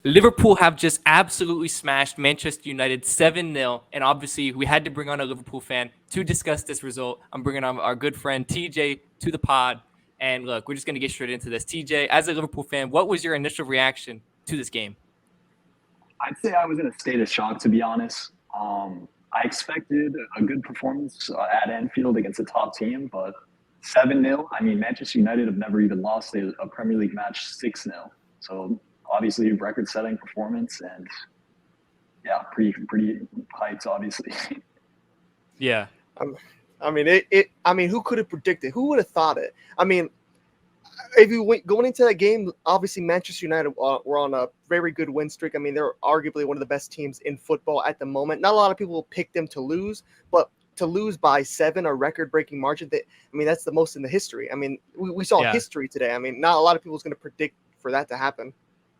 Liverpool have just absolutely smashed Manchester United 7-0. And obviously, we had to bring on a Liverpool fan to discuss this result. I'm bringing on our good friend TJ to the pod. And look, we're just going to get straight into this. TJ, as a Liverpool fan, what was your initial reaction to this game? I'd say I was in a state of shock, to be honest. I expected a good performance at Anfield against a top team, but 7-0. I mean, Manchester United have never even lost a Premier League match 6-0. So obviously, record-setting performance, and yeah, pretty hyped, obviously. Yeah. I mean, I mean, who could have predicted? Who would have thought it? I mean, if you went going into that game, obviously Manchester United were on a very good win streak. I mean, they're arguably one of the best teams in football at the moment. Not a lot of people pick them to lose, but to lose by 7, a record-breaking margin, I mean, that's the most in the history. I mean, we saw history today. I mean, not a lot of people is going to predict for that to happen.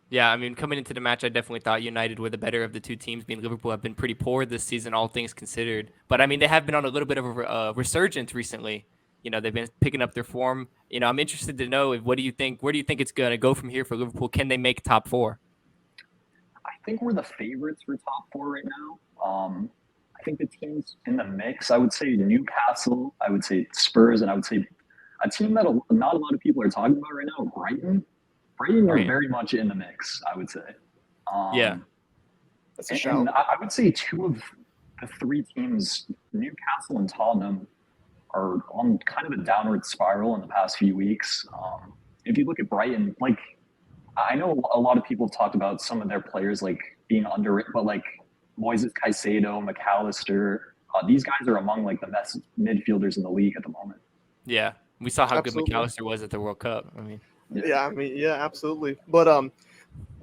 Yeah, I mean, coming into the match, I definitely thought United were the better of the two teams. Being Liverpool have been pretty poor this season, all things considered. But I mean, they have been on a little bit of a resurgence recently. They've been picking up their form. I'm interested to know what do you think? Where do you think it's going to go from here for Liverpool? Can they make top four? I think we're the favorites for top four right now. I think the teams in the mix, I would say Newcastle, I would say Spurs, and I would say a team that not a lot of people are talking about right now, Brighton. Brighton are very much in the mix, I would say. Yeah. That's a shout. And I would say two of the three teams, Newcastle and Tottenham, are on kind of a downward spiral in the past few weeks. If you look at Brighton, like I know a lot of people have talked about some of their players like being underrated, but like Moises Caicedo, McAllister, these guys are among like the best midfielders in the league at the moment. Yeah, we saw how Absolutely. good McAllister was at the World Cup. I mean, Yeah, absolutely. But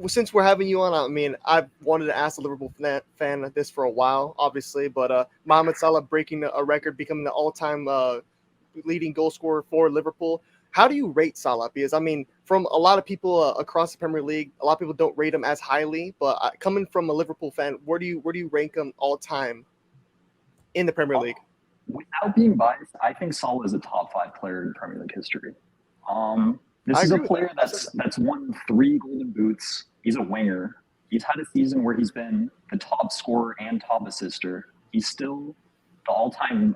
since we're having you on, I mean, I've wanted to ask a Liverpool fan this for a while, obviously. But Mohamed Salah breaking a record, becoming the all-time leading goal scorer for Liverpool. How do you rate Salah? Because I mean, from a lot of people across the Premier League, a lot of people don't rate him as highly. But coming from a Liverpool fan, where do you rank him all time in the Premier League? Without being biased, I think Salah is a top 5 player in Premier League history. This is a player that's won 3 Golden Boots. He's a winger. He's had a season where he's been the top scorer and top assister. He's still the all-time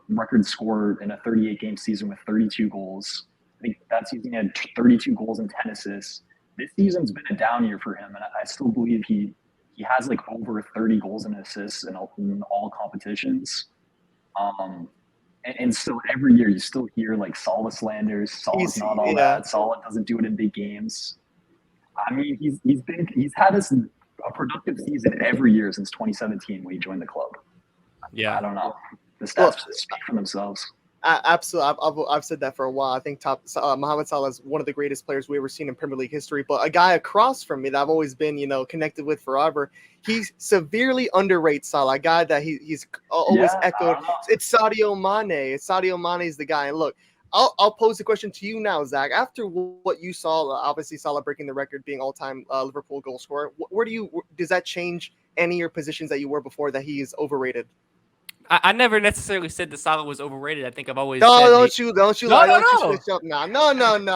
record scorer in a 38-game season with 32 goals. I think that season he had 32 goals and 10 assists. This season's been a down year for him, and I still believe he has like over 30 goals and assists in all competitions. And still every year you still hear like Salah slanders. Salah's not all that. Salah doesn't do it in big games. I mean, he's had a productive season every year since 2017 when he joined the club. Yeah, I don't know. The stats speak for themselves. Absolutely, I've said that for a while. I think Mohamed Salah is one of the greatest players we've ever seen in Premier League history. But a guy across from me that I've always been, connected with forever, he severely underrates Salah. A guy that he's always echoed. It's Sadio Mane. Sadio Mane is the guy. And look, I'll pose the question to you now, Zach. After what you saw, obviously Salah breaking the record, being all-time Liverpool goal scorer, does that change any of your positions that you were before that he is overrated? I never necessarily said that Salah was overrated. I think I've always don't you lie. No. Don't you switch up now. No.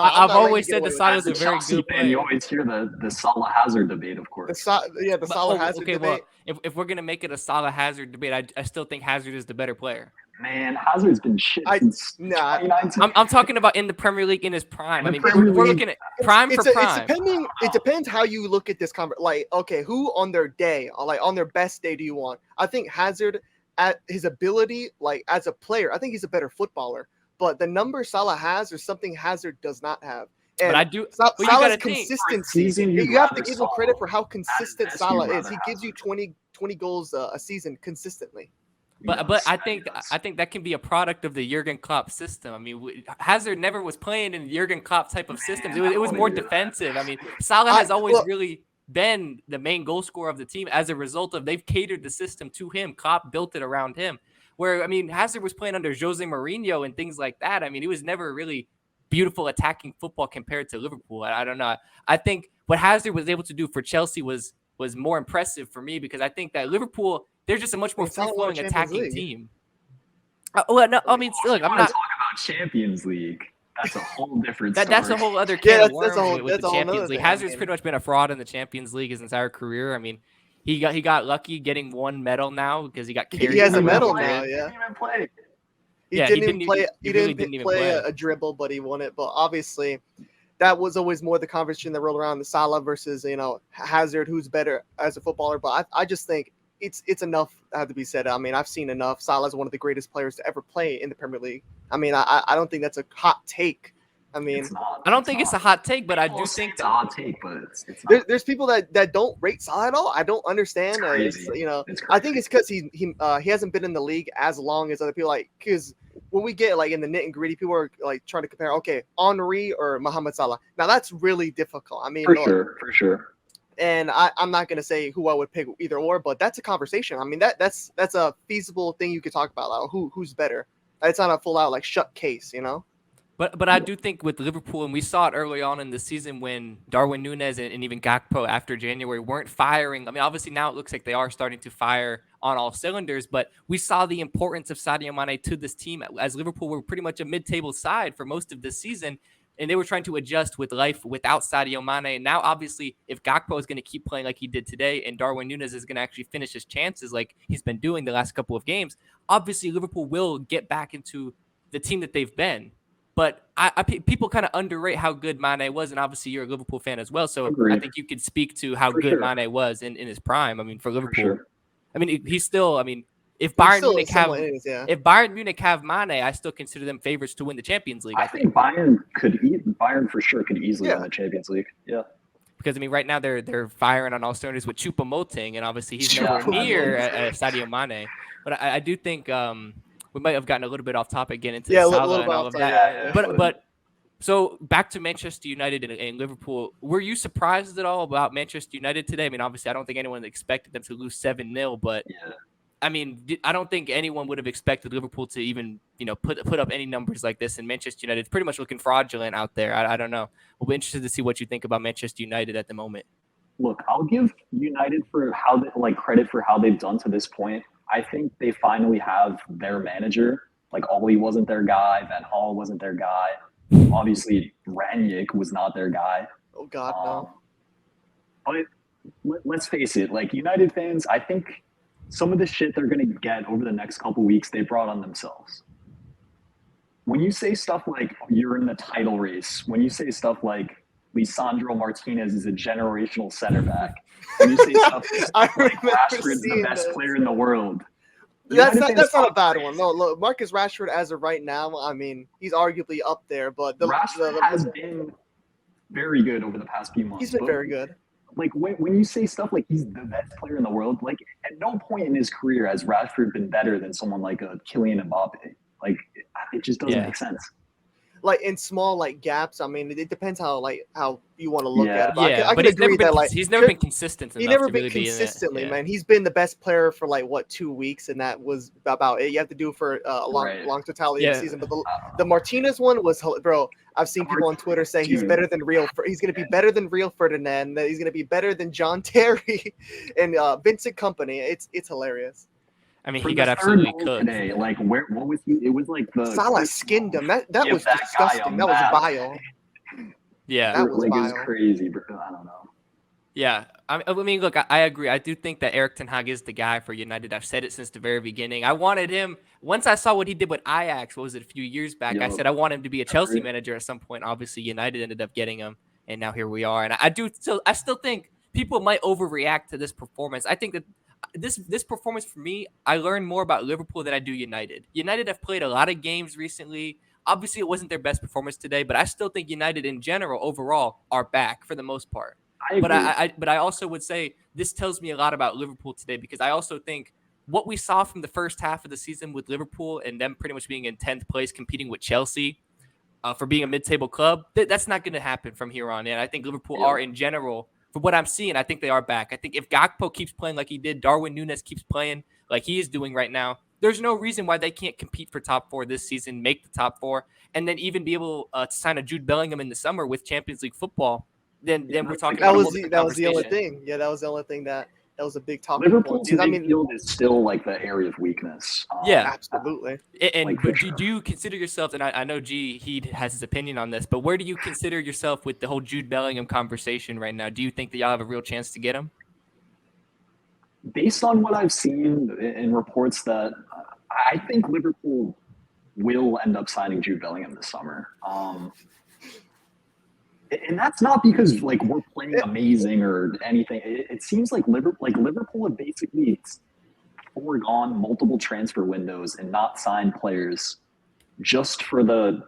I've always said that Salah was a very good player. You always hear the Salah Hazard debate, of course. The Salah Hazard debate. Well, if we're gonna make it a Salah Hazard debate, I still think Hazard is the better player. Man, Hazard's been shit since 2019. I'm talking about in the Premier League in his prime. I mean, we're looking at prime for prime. It depends how you look at this conversation. Like, okay, who on their day, like on their best day, do you want? I think Hazard, at his ability, like as a player, I think he's a better footballer. But the number Salah has is something Hazard does not have. And but I do. Salah's consistency. You have to give him credit for how consistent Salah is. He gives you 20 goals a season consistently. But I think that can be a product of the Jurgen Klopp system. I mean, Hazard never was playing in Jurgen Klopp type of systems. It was more defensive. I mean, Salah has always really been the main goal scorer of the team as a result of they've catered the system to him. Klopp built it around him. Where, I mean, Hazard was playing under Jose Mourinho and things like that. I mean, he was never really beautiful attacking football compared to Liverpool. I don't know. I think what Hazard was able to do for Chelsea was more impressive for me because I think that Liverpool, they're just a much more free-flowing attacking team. Well, no, I mean, look, I'm not talking about Champions League. that's a whole different story. That's a whole other can of worms with that's the a whole Champions nother League. thing, I Hazard's mean. pretty much been a fraud in the Champions League his entire career. I mean, he got lucky getting one medal now because he got carried. He has a He medal didn't now, play. yeah. He didn't even play. He Yeah, didn't even play. He He really didn't even play play. a dribble, but he won it. But obviously, that was always more the conversation that rolled around the Salah versus Hazard, who's better as a footballer. But I just think it's enough had to be said. I mean, I've seen enough. Salah's one of the greatest players to ever play in the Premier League. I mean, I don't think that's a hot take. I mean, It's not. I don't think it's a hot take, but I do People say think it's a hot take, but it's not. there's people that don't rate Salah at all. I don't understand. It's crazy. It's I think crazy. it's because he hasn't been in the league as long as other people. Like, because when we get like in the nit and gritty, people are like trying to compare, okay, Henry or Mohamed Salah. Now that's really difficult. I mean, For sure. And I'm not gonna say who I would pick either or, but that's a conversation. I mean, that's a feasible thing you could talk about. Like, who's better? It's not a full out like shut case, But I do think with Liverpool, and we saw it early on in the season when Darwin Núñez and even Gakpo after January weren't firing. I mean, obviously now it looks like they are starting to fire on all cylinders, but we saw the importance of Sadio Mane to this team as Liverpool were pretty much a mid-table side for most of this season, and they were trying to adjust with life without Sadio Mane. And now, obviously, if Gakpo is going to keep playing like he did today and Darwin Núñez is going to actually finish his chances like he's been doing the last couple of games, obviously Liverpool will get back into the team that they've been. But people kind of underrate how good Mane was, and obviously you're a Liverpool fan as well, so Agreed. I think you could speak to how For good sure. Mane was in his prime. I mean, for Liverpool, sure. I mean he's still. I mean, if He's Bayern still Munich have somewhat is, yeah. if Bayern Munich have Mane, I still consider them favorites to win the Champions League. I think Bayern for sure could easily win the Champions League. Yeah. Because I mean, right now they're firing on all cylinders with Choupo-Moting, and obviously he's nowhere Choupo-Moting. near Sadio Mane. But I do think we might have gotten a little bit off topic getting into Yeah, a Salah little and bit all off of topic, that. yeah. But so back to Manchester United and Liverpool. Were you surprised at all about Manchester United today? I mean, obviously, I don't think anyone expected them to lose 7-0, but Yeah. I mean, I don't think anyone would have expected Liverpool to even, put up any numbers like this. And Manchester United is pretty much looking fraudulent out there. I don't know. We'll be interested to see what you think about Manchester United at the moment. Look, I'll give United for how credit for how they've done to this point. I think they finally have their manager. Like, Ollie wasn't their guy. Van Gaal wasn't their guy. Obviously, Rangnick was not their guy. Oh God, no. But let's face it, like United fans, I think some of the shit they're going to get over the next couple weeks, they brought on themselves. When you say stuff like you're in the title race, when you say stuff like Lisandro Martinez is a generational center back, when you say stuff I like remember Rashford's the seeing best those. player in the world. That's United not fans a bad talk one. crazy. No, look, Marcus Rashford as of right now, I mean, he's arguably up there, but Rashford has been very good over the past few months. he's been but, very good. Like when you say stuff like he's the best player in the world, like at no point in his career has Rashford been better than someone like a Kylian Mbappe. Like it just doesn't make sense. Like in small like gaps, I mean, it depends how you want to look at it. But Yeah, I but can agree that like he's never been consistent. He enough never to been really be in it. consistently, Yeah. man. He's been the best player for like 2 weeks, and that was about it. You have to do for a long totality of the season. But the Martinez one was, bro. I've seen people on Twitter say he's better than he's going to be better than Rio Ferdinand. That he's going to be better than John Terry and Vincent Company. It's hilarious. I mean, For he the got absolutely third goal cooked. today. Like what was he? It was like the Salah skinned him. That Give was that guy a disgusting. That was map. vile. Yeah. That was like it was vile. crazy, bro. I don't know. Yeah, I mean, look, I agree. I do think that Erik ten Hag is the guy for United. I've said it since the very beginning. I wanted him. Once I saw what he did with Ajax, what was it, a few years back, I said I want him to be a Chelsea manager at some point. Obviously, United ended up getting him, and now here we are. And I still think people might overreact to this performance. I think that this performance for me, I learned more about Liverpool than I do United. United have played a lot of games recently. Obviously, it wasn't their best performance today, but I still think United in general, overall, are back for the most part. But I also would say this tells me a lot about Liverpool today, because I also think what we saw from the first half of the season with Liverpool and them pretty much being in 10th place competing with Chelsea for being a mid-table club, that's not going to happen from here on in. I think Liverpool are in general, for what I'm seeing, I think they are back. I think if Gakpo keeps playing like he did, Darwin Núñez keeps playing like he is doing right now, there's no reason why they can't compete for top 4 this season, make the top 4, and then even be able to sign a Jude Bellingham in the summer with Champions League football. Then we're talking. That was the only thing. Yeah, that was the only thing that was a big talking Liverpool's point. I mean, midfield is still like the area of weakness. Yeah. absolutely. And Like, but for do you consider yourself, and I know he has his opinion on this, but where do you consider yourself with the whole Jude Bellingham conversation right now? Do you think that y'all have a real chance to get him? Based on what I've seen in reports, that I think Liverpool will end up signing Jude Bellingham this summer. And that's not because like we're playing amazing or anything. It seems like Liverpool have basically foregone multiple transfer windows and not signed players just for the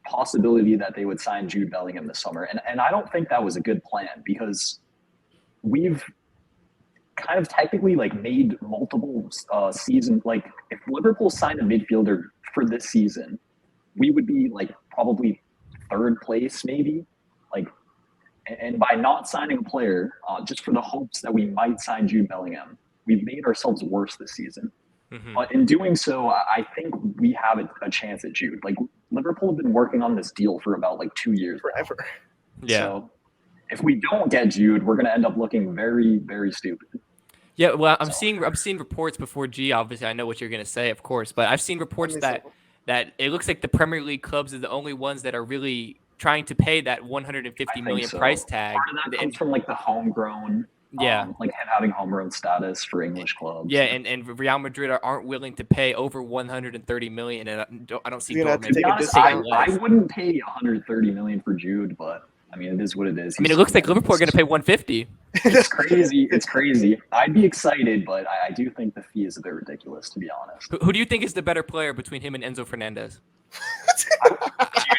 possibility that they would sign Jude Bellingham this summer. And I don't think that was a good plan, because we've kind of technically like made multiple season, like if Liverpool signed a midfielder for this season, we would be like probably third place maybe. Like, and by not signing a player, just for the hopes that we might sign Jude Bellingham, we've made ourselves worse this season. Mm-hmm. But in doing so, I think we have a chance at Jude. Like, Liverpool have been working on this deal for about like 2 years Forever. Yeah. So if we don't get Jude, we're going to end up looking very, very stupid. Yeah, well, I'm seeing reports before G. Obviously, I know what you're going to say, of course, but I've seen reports that it looks like the Premier League clubs are the only ones that are really trying to pay that 150 million price tag. Part of that comes from like the homegrown, like having homegrown status for English clubs. Yeah, and Real Madrid aren't willing to pay over 130 million, and I don't see Dortmund. To be honest, I wouldn't pay 130 million for Jude, but I mean, it is what it is. I mean, it looks like Liverpool are going to pay 150. It's crazy. It's crazy. I'd be excited, but I do think the fee is a bit ridiculous, to be honest. Who do you think is the better player between him and Enzo Fernandez?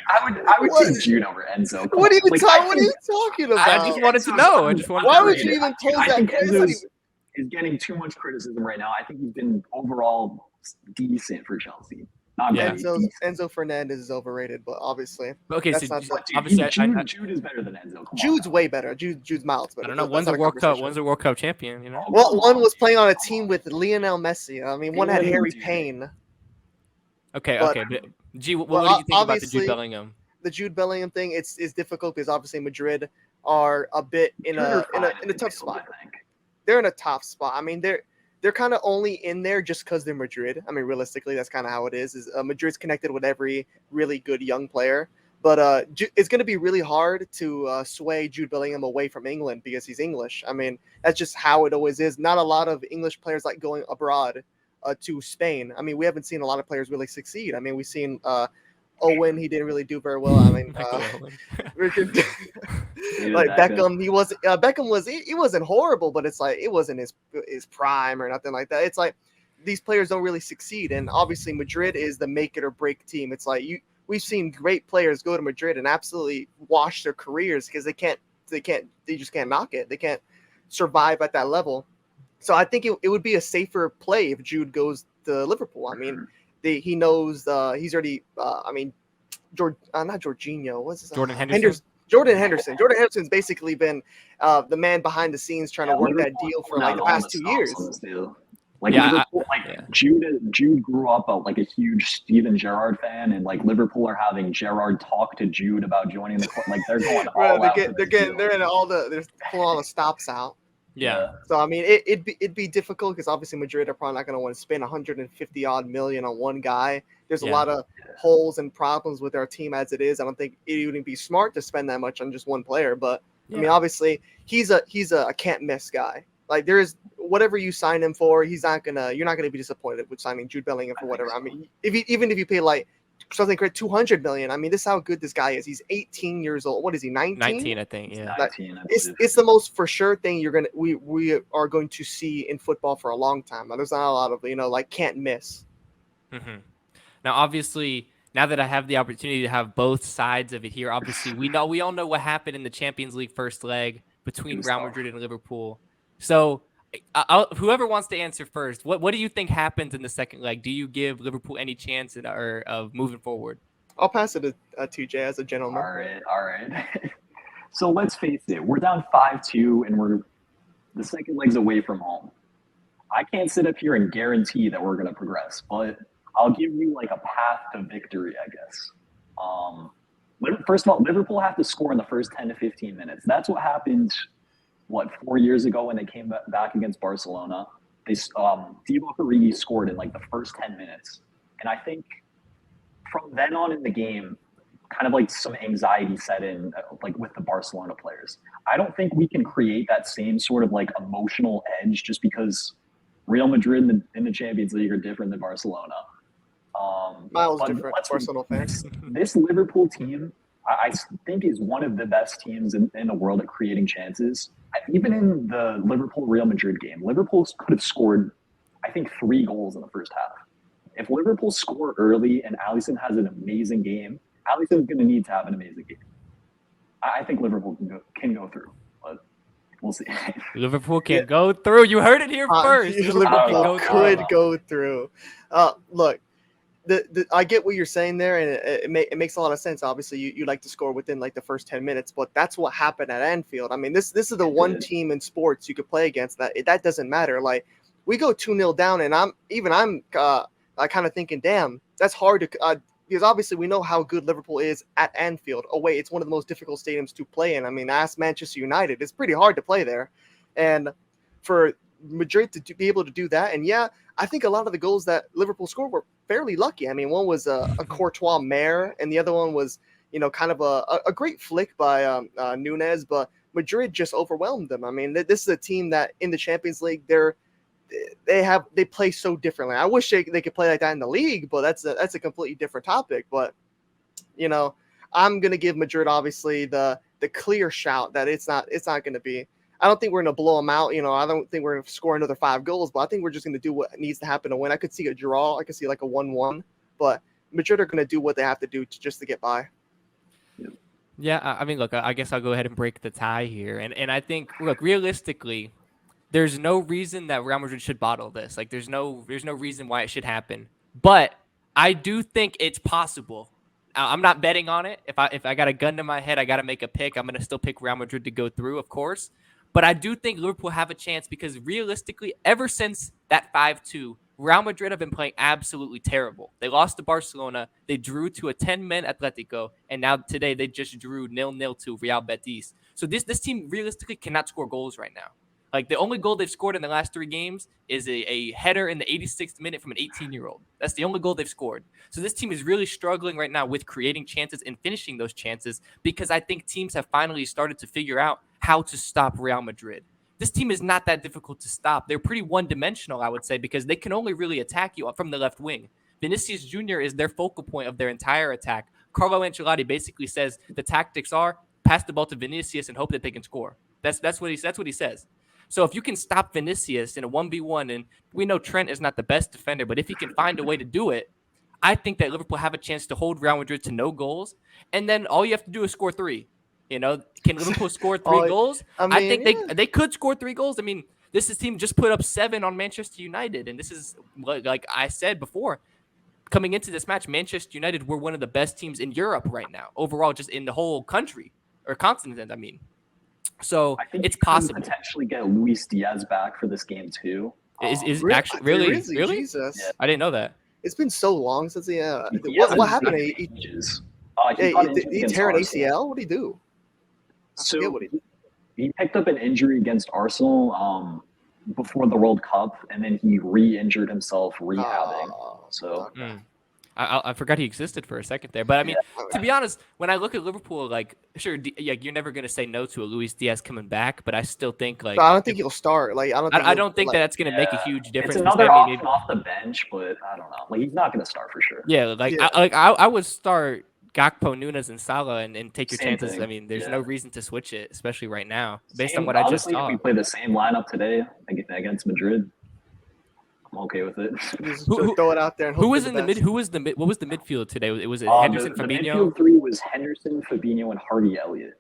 I would take Jude over Enzo. What are you talking about? I just wanted to know. Why would you even pose that question? question? Is getting too much criticism right now. I think he's been overall decent for Chelsea. Enzo Fernandez is overrated, but obviously. Okay, that's so obviously Jude is better than Enzo. Jude's way better. Jude's miles better. I don't know. One's a World Cup champion. You know. Well, one was playing on a team with Lionel Messi. I mean, one had Harry Kane. Okay. But, G, what do you think about the Jude Bellingham? The Jude Bellingham thing, it's difficult because obviously Madrid are a bit in a tough spot. They're in a tough spot. I mean, they're kind of only in there just because they're Madrid. I mean, realistically, that's kind of how it is. Madrid's connected with every really good young player. But it's going to be really hard to sway Jude Bellingham away from England because he's English. I mean, that's just how it always is. Not a lot of English players like going abroad to Spain. I mean, we haven't seen a lot of players really succeed. I mean, we've seen Owen, he didn't really do very well. I mean, like Beckham, he wasn't horrible, but it's like it wasn't his prime or nothing like that. It's like these players don't really succeed, and obviously Madrid is the make it or break team. It's like we've seen great players go to Madrid and absolutely wash their careers because they just can't knock it. They can't survive at that level. So I think it would be a safer play if Jude goes to Liverpool. I mean, he knows he's already. I mean, not Jorginho. What's his Jordan Henderson. Jordan Henderson. Jordan Henderson's basically been the man behind the scenes trying to work that deal for like the past 2 years. Jude grew up like a huge Steven Gerrard fan, and like Liverpool are having Gerrard talk to Jude about joining the club. Like they're going all out. They're pulling all the stops out. Yeah. So I mean, it'd be difficult because obviously Madrid are probably not going to want to spend 150 odd million on one guy. There's a lot of holes and problems with our team as it is. I don't think it would be smart to spend that much on just one player. But I mean, obviously he's a can't miss guy. Like there is whatever you sign him for, you're not gonna be disappointed with signing Jude Bellingham for whatever. I mean, even if you pay like something great 200 million. I mean, this is how good this guy is. He's 18 years old. What is he? 19? 19, I think. Yeah. 19, it's the most for sure thing we are going to see in football for a long time. There's not a lot of like can't miss. Mm-hmm. Now, obviously, now that I have the opportunity to have both sides of it here, obviously we all know what happened in the Champions League first leg between Real Madrid and Liverpool. So, whoever wants to answer first, what do you think happens in the second leg? Do you give Liverpool any chance of moving forward? I'll pass it to TJ as a gentleman. All right. So let's face it, we're down 5-2, and the second leg's away from home. I can't sit up here and guarantee that we're going to progress, but I'll give you like a path to victory, I guess. First of all, Liverpool have to score in the first 10 to 15 minutes. That's what happened what 4 years ago when they came back against Barcelona. Divock Origi scored in like the first 10 minutes, and I think from then on in the game, kind of like some anxiety set in, like with the Barcelona players. I don't think we can create that same sort of like emotional edge just because Real Madrid in the Champions League are different than Barcelona. Miles different, Barcelona fans. This Liverpool team, I think, is one of the best teams in the world at creating chances. Even in the Liverpool-Real Madrid game, Liverpool could have scored, I think, 3 goals in the first half. If Liverpool score early and Alisson has an amazing game, Alisson's going to need to have an amazing game. I think Liverpool can go through, but we'll see. Liverpool can go through. You heard it here first. Liverpool could go through. Look, I get what you're saying there, and it makes a lot of sense. Obviously, you like to score within like the first 10 minutes, but that's what happened at Anfield. I mean, this is the one team in sports you could play against that doesn't matter. Like, we go 2-0 down, and I'm kind of thinking, damn, that's hard to because obviously we know how good Liverpool is at Anfield away. It's one of the most difficult stadiums to play in. I mean, ask Manchester United. It's pretty hard to play there. And for Madrid to be able to do that, and yeah, I think a lot of the goals that Liverpool scored were fairly lucky. I mean, one was a Courtois mare, and the other one was, kind of a great flick by Nunez, but Madrid just overwhelmed them. I mean, this is a team that in the Champions League, they play so differently. I wish they could play like that in the league, but that's a completely different topic. But I'm gonna give Madrid obviously the clear shout that it's not gonna be. I don't think we're gonna blow them out. I don't think we're gonna score another 5 goals, but I think we're just gonna do what needs to happen to win. I could see a draw. I could see like a 1-1, but Madrid are gonna do what they have to do just to get by. Yeah, I mean, look, I guess I'll go ahead and break the tie here, and I think, look, realistically, there's no reason that Real Madrid should bottle this. Like, there's no reason why it should happen. But I do think it's possible. I'm not betting on it. If I got a gun to my head, I got to make a pick. I'm gonna still pick Real Madrid to go through, of course. But I do think Liverpool have a chance because realistically, ever since that 5-2, Real Madrid have been playing absolutely terrible. They lost to Barcelona. They drew to a 10-man Atletico. And now today they just drew 0-0 to Real Betis. So this team realistically cannot score goals right now. Like, the only goal they've scored in the last 3 games is a header in the 86th minute from an 18-year-old. That's the only goal they've scored. So this team is really struggling right now with creating chances and finishing those chances because I think teams have finally started to figure out how to stop Real Madrid. This team is not that difficult to stop. They're pretty one-dimensional, I would say, because they can only really attack you from the left wing. Vinicius Jr. is their focal point of their entire attack. Carlo Ancelotti basically says the tactics are pass the ball to Vinicius and hope that they can score. That's what he says. So if you can stop Vinicius in a 1v1, and we know Trent is not the best defender, but if he can find a way to do it, I think that Liverpool have a chance to hold Real Madrid to no goals, and then all you have to do is score 3. Can Liverpool score 3 goals? I think they could score 3 goals. I mean, this team just put up 7 on Manchester United, and this is, like I said before, coming into this match, Manchester United were one of the best teams in Europe right now, overall, just in the whole country or continent. I mean. So I think it's possible. Potentially get Luis Diaz back for this game too. Is actually really? Jesus. Yeah. I didn't know that. It's been so long since what happened? He tear an ACL. What did he do? He picked up an injury against Arsenal before the World Cup, and then he re-injured himself rehabbing. I forgot he existed for a second there. But I mean, to be honest, when I look at Liverpool, like, sure, you're never going to say no to a Luis Diaz coming back, but I still think, like, I don't think he'll start. Like, I don't think that's going to make a huge difference. It's another option off the bench, but I don't know. Like, he's not going to start for sure. Yeah, I would start Gakpo, Nunes, and Salah and take your chances. Thing. I mean, there's no reason to switch it, especially right now, based on what I just saw. If we play the same lineup today against Madrid, I'm okay with it. Just throw it out there. And who was in the mid? What was the midfield today? It was Henderson, the Fabinho. Midfield 3 was Henderson, Fabinho, and Harvey Elliott.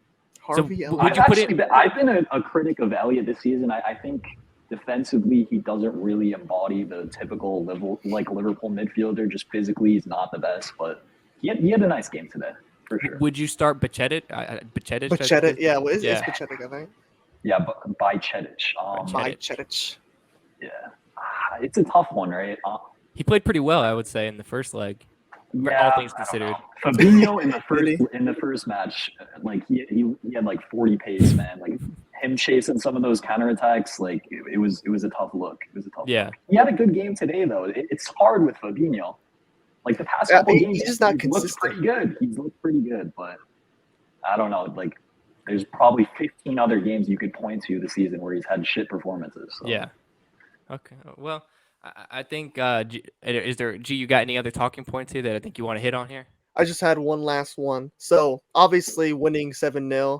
Would you put it? I've been a critic of Elliott this season. I think defensively he doesn't really embody the typical Liverpool midfielder. Just physically, he's not the best, but he had a nice game today for sure. Would you start Bacchetic? Bacchetic, yeah. What is Bacchetic? I think. Yeah, but by Bacchetic. Yeah. It's a tough one, right? He played pretty well, I would say, in the first leg. all things considered. Fabinho in the first match, like he had like 40 pace, man. Like him chasing some of those counterattacks, like it was a tough look. It was a tough look. He had a good game today though. It's hard with Fabinho. Like the past couple games, he's just not consistent. Looked pretty good. He's looked pretty good, but I don't know. Like there's probably 15 other games you could point to this season where he's had shit performances. So. Yeah. Okay. Well, I think is there you got any other talking points here that I think you want to hit on here? I just had one last one. So obviously winning 7-0.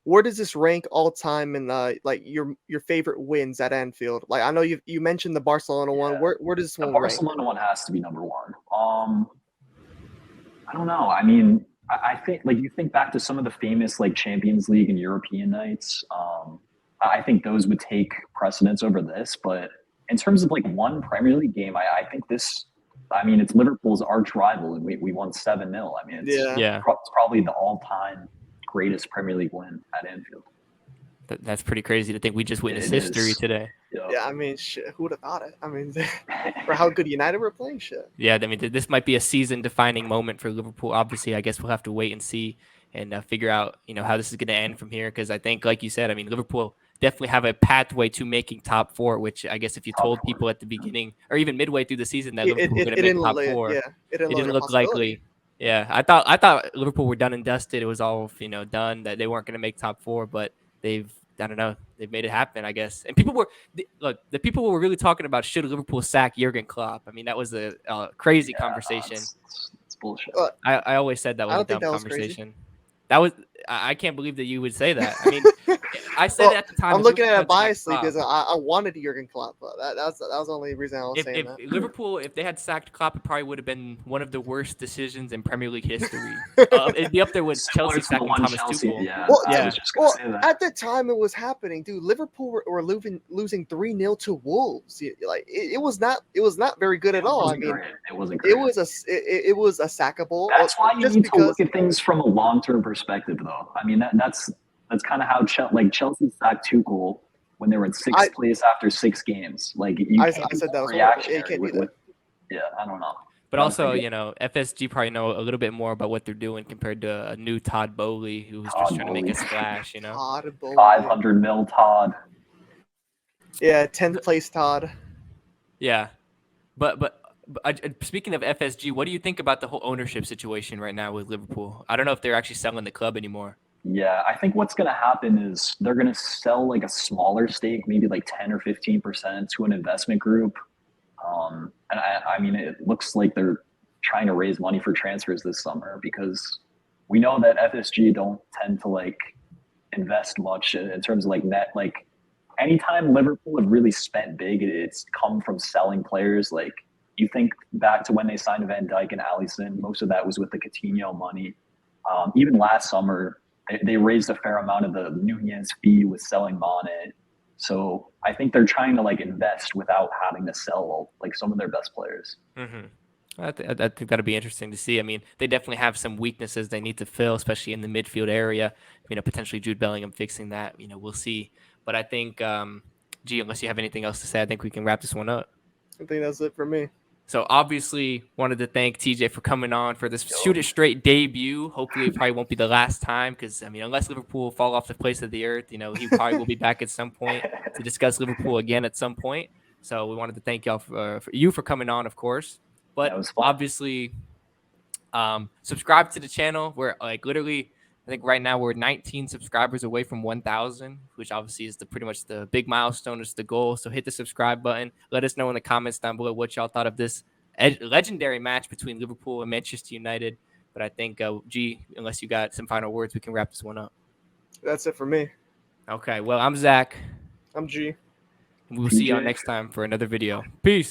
Where does this rank all time in like your favorite wins at Anfield? Like I know you mentioned the Barcelona one. Where does this one rank? The Barcelona one has to be number one. I don't know. I mean, I think like you think back to some of the famous like Champions League and European nights. I think those would take precedence over this. But in terms of like one Premier League game, I think this. I mean, it's Liverpool's arch rival, and we won 7-0. I mean, it's probably the all-time greatest Premier League win at Anfield. That's pretty crazy to think we just witnessed history today. Yeah, I mean, shit, who would have thought it? I mean, for how good United were playing, shit. Yeah, I mean, this might be a season-defining moment for Liverpool. Obviously, I guess we'll have to wait and see and figure out, how this is going to end from here. Because I think, like you said, I mean, Liverpool definitely have a pathway to making top four, which I guess if you told people at the beginning or even midway through the season that Liverpool were going to make top four, it didn't look likely. Yeah, I thought Liverpool were done and dusted. It was all done, that they weren't going to make top four, but they've made it happen, I guess. And people were really talking about should Liverpool sack Jurgen Klopp. I mean, that was a crazy conversation. It's bullshit. I always said that was a dumb conversation. I can't believe that you would say that. I mean, I said it at the time. I'm looking at it biasly because I wanted Jurgen Klopp, but that was the only reason I was saying that. Liverpool, if they had sacked Klopp, it probably would have been one of the worst decisions in Premier League history. It'd be up there with Chelsea sacking Thomas Tuchel. At the time it was happening, dude. Liverpool were losing 3-0 to Wolves. Like it was not very good at all. I mean, it wasn't great. It was a sackable. That's why you need to look at things from a long-term perspective, though. I mean, that's kind of how Chelsea sacked Tuchel when they were in sixth place after 6 games. Like I said, that was reactionary. I don't know. But also, FSG probably know a little bit more about what they're doing compared to a new Todd Bowley who was just trying to make a splash. Todd Bowley. 500 mil Todd. Yeah, 10th place Todd. Yeah, but speaking of FSG, what do you think about the whole ownership situation right now with Liverpool? I don't know if they're actually selling the club anymore. Yeah, I think what's going to happen is they're going to sell like a smaller stake, maybe like 10 or 15% to an investment group. And I mean, it looks like they're trying to raise money for transfers this summer because we know that FSG don't tend to like invest much in terms of like net. Like anytime Liverpool have really spent big, it's come from selling players. Like you think back to when they signed Van Dijk and Alisson, most of that was with the Coutinho money. Even last summer, they raised a fair amount of the Nunez fee with selling Mane. So I think they're trying to like invest without having to sell like some of their best players. Mm-hmm. I think that'll be interesting to see. I mean, they definitely have some weaknesses they need to fill, especially in the midfield area. Potentially Jude Bellingham fixing that. We'll see. But I think, unless you have anything else to say, I think we can wrap this one up. I think that's it for me. So obviously wanted to thank TJ for coming on for this Shoot It Straight debut. Hopefully it probably won't be the last time because, unless Liverpool fall off the face of the earth, he probably will be back at some point to discuss Liverpool again at some point. So we wanted to thank y'all for coming on, of course. But obviously subscribe to the channel. We're like literally, I think right now we're 19 subscribers away from 1,000, which obviously is pretty much the big milestone. It's the goal. So hit the subscribe button. Let us know in the comments down below what y'all thought of this legendary match between Liverpool and Manchester United. But I think, unless you got some final words, we can wrap this one up. That's it for me. Okay. Well, I'm Zach. I'm G. And we'll see y'all next time for another video. Peace.